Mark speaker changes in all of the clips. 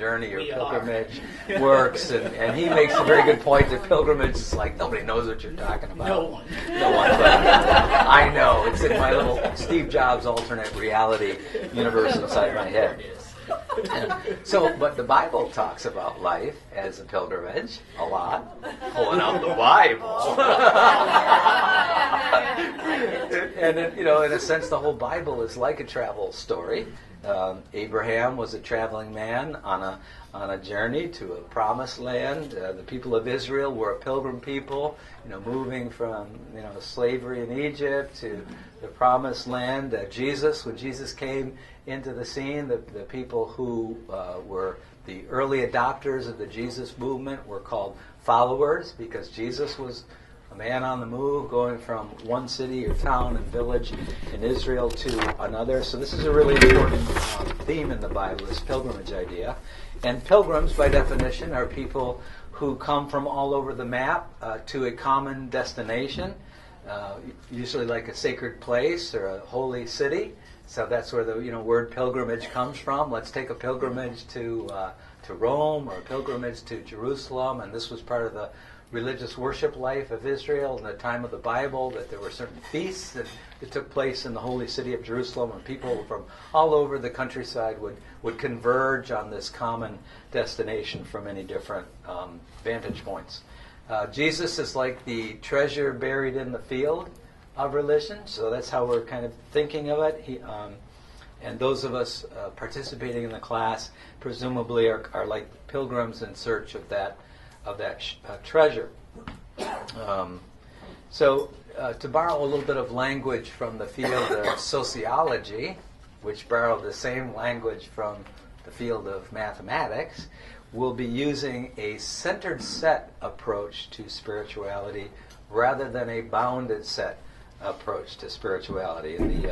Speaker 1: journey or pilgrimage works, and he makes a very good point that pilgrimage is like nobody knows what you're talking about.
Speaker 2: No one.
Speaker 1: But I know. It's in my little Steve Jobs alternate reality universe inside my head. But the Bible talks about life as a pilgrimage a lot. Pulling out the Bible. And in a sense, the whole Bible is like a travel story. Abraham was a traveling man on a journey to a promised land. The people of Israel were a pilgrim people, moving from slavery in Egypt to the promised land. When Jesus came into the scene, the people who were the early adopters of the Jesus movement were called followers, because Jesus was a man on the move, going from one city or town and village in Israel to another. So this is a really important theme in the Bible, this pilgrimage idea. And pilgrims, by definition, are people who come from all over the map to a common destination, usually like a sacred place or a holy city. So that's where the word pilgrimage comes from. Let's take a pilgrimage to Rome, or a pilgrimage to Jerusalem, and this was part of the religious worship life of Israel in the time of the Bible, that there were certain feasts that took place in the holy city of Jerusalem, and people from all over the countryside would converge on this common destination from many different vantage points. Jesus is like the treasure buried in the field of religion, so that's how we're kind of thinking of it. And those of us participating in the class presumably are like pilgrims in search of that treasure. To borrow a little bit of language from the field of sociology, which borrowed the same language from the field of mathematics, we'll be using a centered set approach to spirituality rather than a bounded set approach to spirituality. And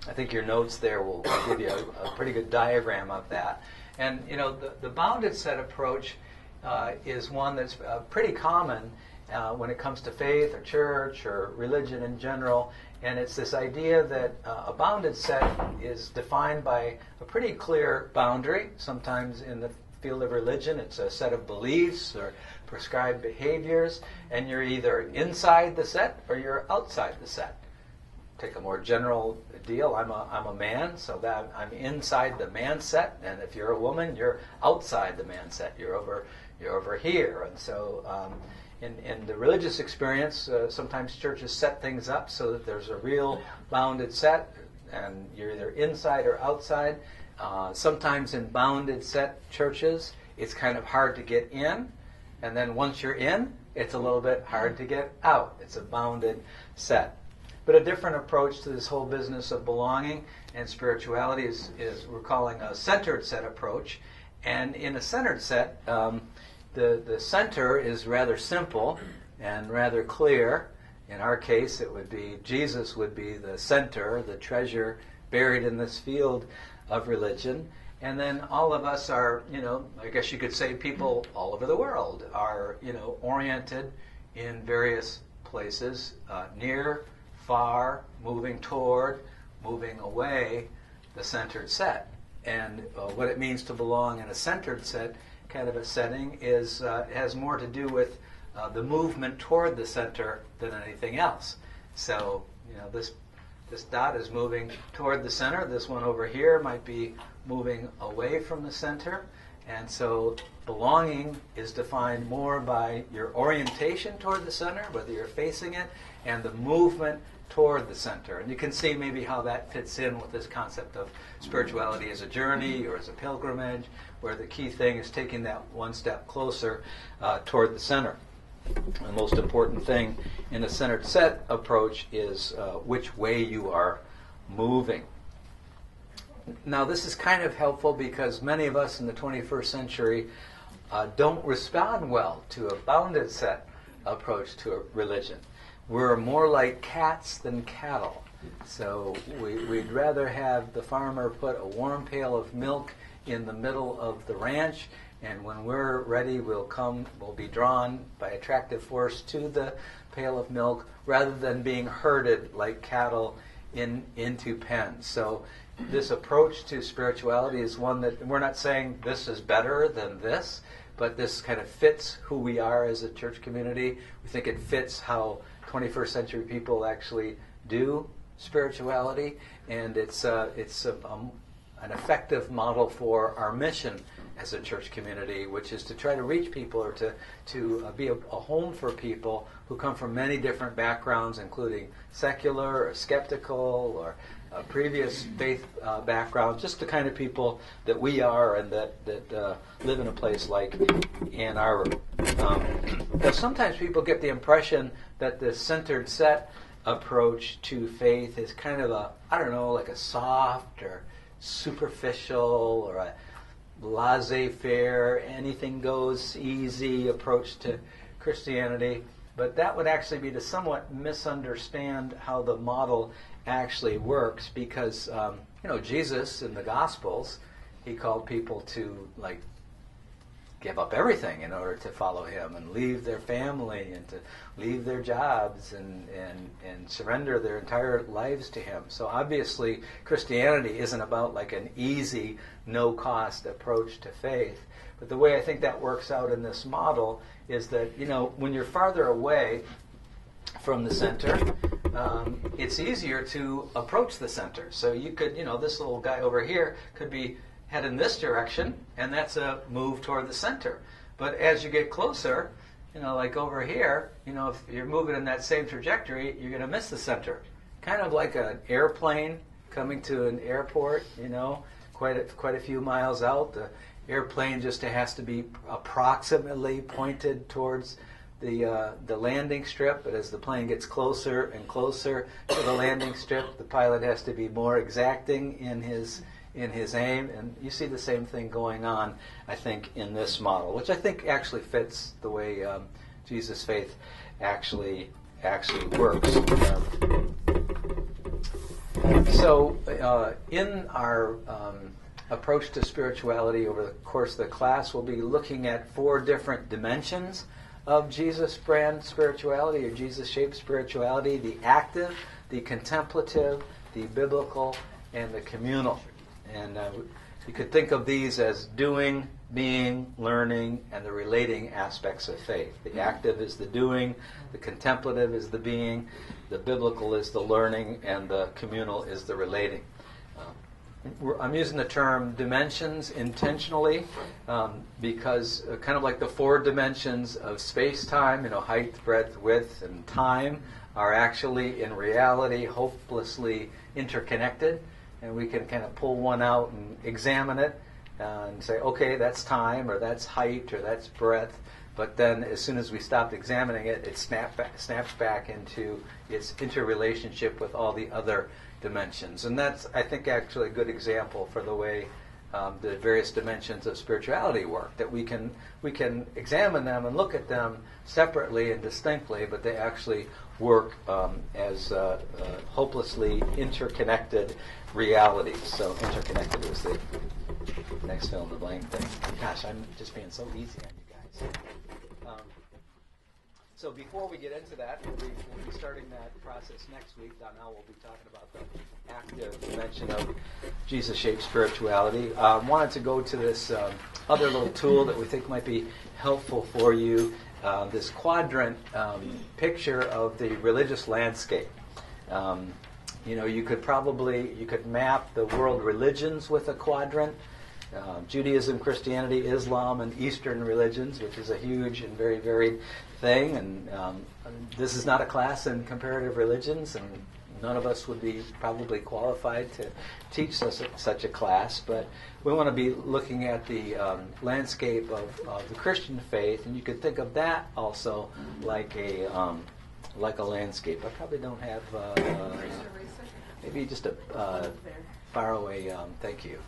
Speaker 1: I think your notes there will give you a pretty good diagram of that. And the bounded set approach is one that's pretty common when it comes to faith or church or religion in general. And it's this idea that a bounded set is defined by a pretty clear boundary. Sometimes in the field of religion, it's a set of beliefs or prescribed behaviors, and you're either inside the set or you're outside the set. Take a more general deal. I'm a man, so that I'm inside the man set, and if you're a woman, you're outside the man set. You're over here. And so in the religious experience, sometimes churches set things up so that there's a real bounded set, and you're either inside or outside. Sometimes in bounded set churches, it's kind of hard to get in, and then once you're in, it's a little bit hard to get out. It's a bounded set. But a different approach to this whole business of belonging and spirituality is we're calling a centered set approach. And in a centered set, the center is rather simple and rather clear. In our case, it would be Jesus would be the center, the treasure buried in this field of religion. And then all of us are, I guess you could say people all over the world are, oriented in various places, near, far, moving toward, moving away, the centered set. And what it means to belong in a centered set, kind of a setting, is has more to do with the movement toward the center than anything else. So, this dot is moving toward the center. This one over here might be moving away from the center. And so belonging is defined more by your orientation toward the center, whether you're facing it, and the movement toward the center. And you can see maybe how that fits in with this concept of spirituality as a journey or as a pilgrimage, where the key thing is taking that one step closer toward the center. The most important thing in a centered set approach is which way you are moving. Now, this is kind of helpful because many of us in the 21st century don't respond well to a bounded set approach to a religion. We're more like cats than cattle. So we'd rather have the farmer put a warm pail of milk in the middle of the ranch, and when we're ready, we'll be drawn by attractive force to the pail of milk, rather than being herded like cattle into pens. So this approach to spirituality is one that we're not saying this is better than this, but this kind of fits who we are as a church community. We think it fits how 21st century people actually do spirituality, and it's an effective model for our mission as a church community, which is to try to reach people or to be a home for people who come from many different backgrounds, including secular or skeptical or previous faith background, just the kind of people that we are and that live in a place like Ann Arbor. Sometimes people get the impression that the centered set approach to faith is kind of like a soft or superficial or a laissez-faire, anything goes easy approach to Christianity. But that would actually be to somewhat misunderstand how the model actually works, because Jesus in the Gospels, he called people to give up everything in order to follow him and leave their family and to leave their jobs and surrender their entire lives to him. So obviously Christianity isn't about an easy, no-cost approach to faith. But the way I think that works out in this model is that, when you're farther away from the center, it's easier to approach the center. So you could, this little guy over here could be head in this direction, and that's a move toward the center. But as you get closer, like over here, if you're moving in that same trajectory, you're going to miss the center. Kind of like an airplane coming to an airport, quite a few miles out. The airplane just has to be approximately pointed towards the landing strip, but as the plane gets closer and closer to the landing strip, the pilot has to be more exacting in his aim, and you see the same thing going on, I think, in this model, which I think actually fits the way Jesus' faith actually works. So in our approach to spirituality over the course of the class, we'll be looking at 4 different dimensions of Jesus brand spirituality or Jesus-shaped spirituality: the active, the contemplative, the biblical, and the communal. And you could think of these as doing, being, learning, and the relating aspects of faith. The active is the doing, the contemplative is the being, the biblical is the learning, and the communal is the relating. I'm using the term dimensions intentionally because kind of like the 4 dimensions of space-time, height, breadth, width, and time are actually in reality hopelessly interconnected. And we can kind of pull one out and examine it and say, okay, that's time, or that's height, or that's breadth. But then as soon as we stopped examining it, it snaps back into its interrelationship with all the other dimensions. And that's, I think, actually a good example for the way the various dimensions of spirituality work, that we can examine them and look at them separately and distinctly, but they actually work as hopelessly interconnected realities. So interconnected was the next fill in the blank thing. Gosh, I'm just being so easy on you guys. So before we get into that, we'll be starting that process next week. Donnell will be talking about the active dimension of Jesus-shaped spirituality. Wanted to go to this other little tool that we think might be helpful for you, this quadrant picture of the religious landscape. You could map the world religions with a quadrant. Judaism, Christianity, Islam, and Eastern religions, which is a huge and very varied thing. And this is not a class in comparative religions, and none of us would be probably qualified to teach such a class. But we want to be looking at the landscape of the Christian faith, and you could think of that also like a landscape. I probably don't have maybe just a far away. Thank you.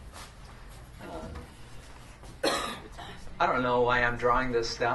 Speaker 1: I don't know why I'm drawing this down.